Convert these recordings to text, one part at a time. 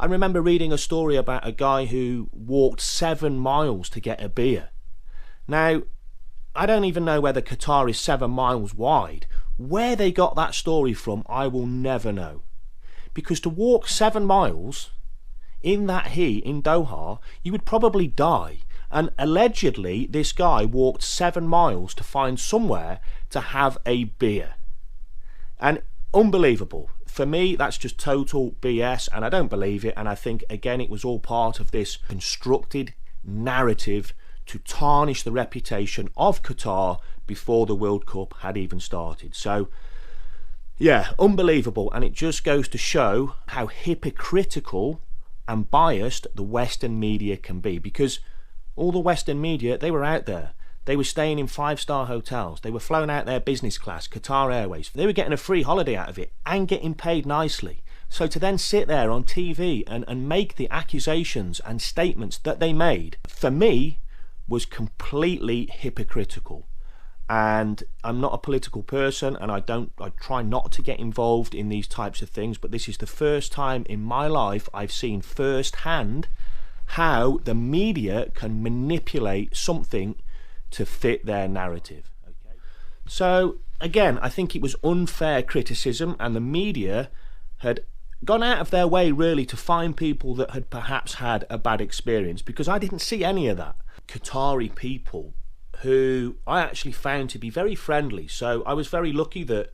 I remember reading a story about a guy who walked 7 miles to get a beer. Now, I don't even know whether Qatar is 7 miles wide. Where they got that story from, I will never know. Because to walk 7 miles in that heat in Doha, you would probably die. And allegedly, this guy walked 7 miles to find somewhere to have a beer. And unbelievable. For me, that's just total BS, and I don't believe it. And I think, again, it was all part of this constructed narrative to tarnish the reputation of Qatar before the World Cup had even started. So, yeah, unbelievable. And it just goes to show how hypocritical and biased the Western media can be, because all the Western media, they were out there. They were staying in 5-star hotels. They were flown out there business class, Qatar Airways. They were getting a free holiday out of it and getting paid nicely. So to then sit there on TV and make the accusations and statements that they made, for me, was completely hypocritical. And I'm not a political person, and I try not to get involved in these types of things, but this is the first time in my life I've seen firsthand how the media can manipulate something to fit their narrative. Okay? So again, I think it was unfair criticism, and the media had gone out of their way really to find people that had perhaps had a bad experience, because I didn't see any of that. Qatari people who I actually found to be very friendly. So I was very lucky that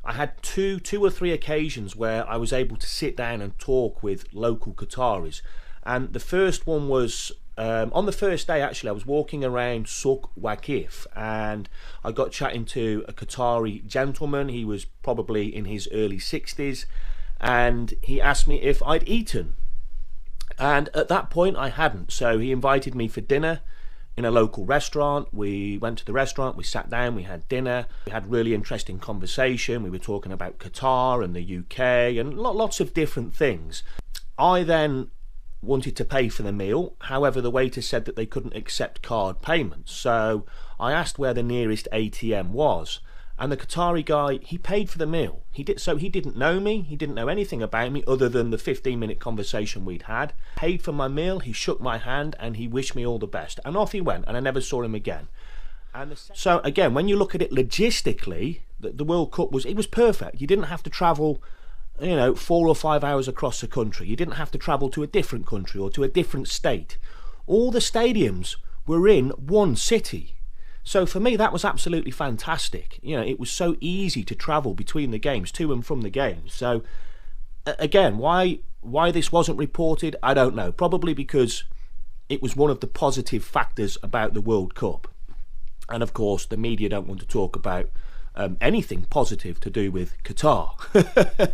I had two or three occasions where I was able to sit down and talk with local Qataris. And the first one was on the first day, actually, I was walking around Souk Waqif, and I got chatting to a Qatari gentleman. He was probably in his early 60s, and he asked me if I'd eaten. And at that point I hadn't, so he invited me for dinner in a local restaurant. We went to the restaurant, we sat down, we had dinner, we had really interesting conversation. We were talking about Qatar and the UK and lots of different things. I then wanted to pay for the meal, however the waiter said that they couldn't accept card payments, so I asked where the nearest ATM was. And the Qatari guy, he paid for the meal. He didn't know me, he didn't know anything about me other than the 15-minute conversation we'd had. Paid for my meal, he shook my hand, and he wished me all the best. And off he went, and I never saw him again. So again, when you look at it logistically, the World Cup was perfect. You didn't have to travel 4 or 5 hours across the country. You didn't have to travel to a different country or to a different state. All the stadiums were in one city. So for me, that was absolutely fantastic. It was so easy to travel between the games, to and from the games. So again, why this wasn't reported, I don't know. Probably because it was one of the positive factors about the World Cup. And of course, the media don't want to talk about anything positive to do with Qatar.